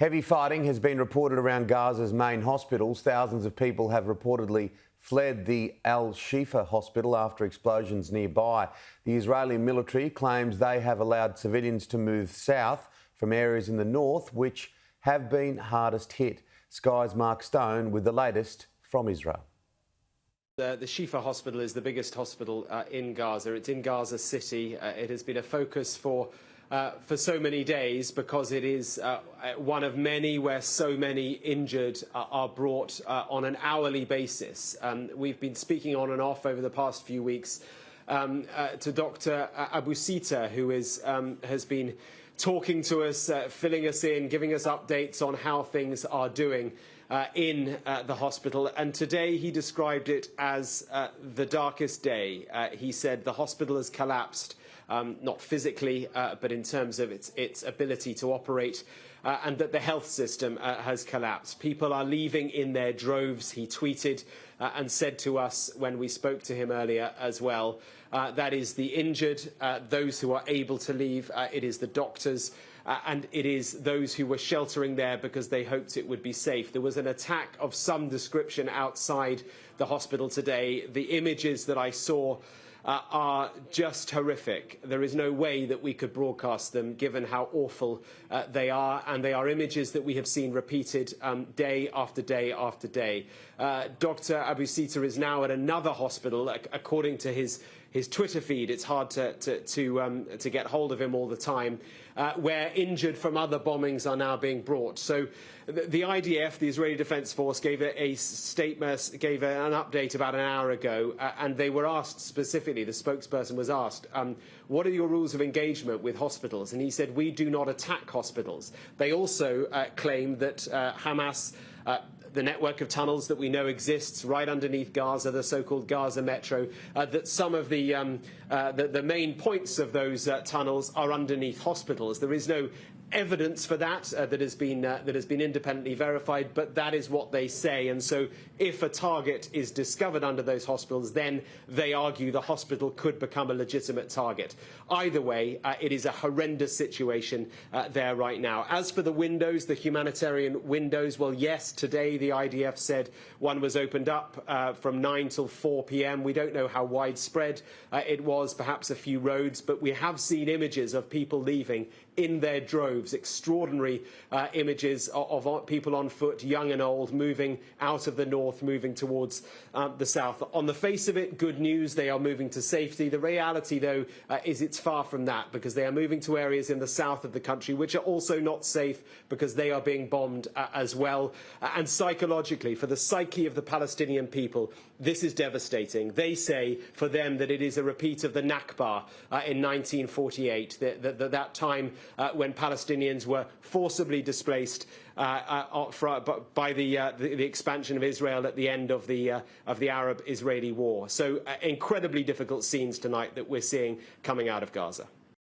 Heavy fighting has been reported around Gaza's main hospitals. Thousands of people have reportedly fled the Shifa hospital after explosions nearby. The Israeli military claims they have allowed civilians to move south from areas in the north which have been hardest hit. Sky's Mark Stone with the latest from Israel. The Shifa hospital is the biggest hospital in Gaza. It's in Gaza City. It has been a focus for so many days because it is one of many where so many injured are brought on an hourly basis. We've been speaking on and off over the past few weeks to Dr. Abu Sita, who has been talking to us, filling us in, giving us updates on how things are doing in the hospital. And today he described it as the darkest day. He said the hospital has collapsed, not physically, but in terms of its ability to operate, and that the health system has collapsed. People are leaving in their droves, he tweeted and said to us when we spoke to him earlier as well. That is the injured, those who are able to leave, it is the doctors, and it is those who were sheltering there because they hoped it would be safe. There was an attack of some description outside the hospital today. The images that I saw are just horrific. There is no way that we could broadcast them given how awful they are, and they are images that we have seen repeated day after day after day. Dr. Abu Sita is now at another hospital, according to his Twitter feed. It's hard to get hold of him all the time, where injured from other bombings are now being brought. So the IDF, the Israeli Defense Force, gave a statement, gave an update about an hour ago, and they were asked specifically, the spokesperson was asked, what are your rules of engagement with hospitals? And he said, we do not attack hospitals. They also claim that Hamas, the network of tunnels that we know exists right underneath Gaza, the so-called Gaza Metro, that some of the main points of those tunnels are underneath hospitals. There is no evidence for that that has been independently verified, but that is what they say. And so if a target is discovered under those hospitals, then they argue the hospital could become a legitimate target. Either way, it is a horrendous situation there right now. As for the windows, the humanitarian windows, well, yes, today the IDF said one was opened up from 9 till 4 p.m. We don't know how widespread it was, perhaps a few roads, but we have seen images of people leaving in their droves, extraordinary images of people on foot, young and old, moving out of the north, moving towards the south. On the face of it, good news, they are moving to safety. The reality, though, is it's far from that, because they are moving to areas in the south of the country which are also not safe because they are being bombed as well. And psychologically, for the psyche of the Palestinian people, this is devastating. They say for them that it is a repeat of the Nakba in 1948, that time when Palestinians were forcibly displaced by the expansion of Israel at the end of the Arab-Israeli war. So incredibly difficult scenes tonight that we're seeing coming out of Gaza.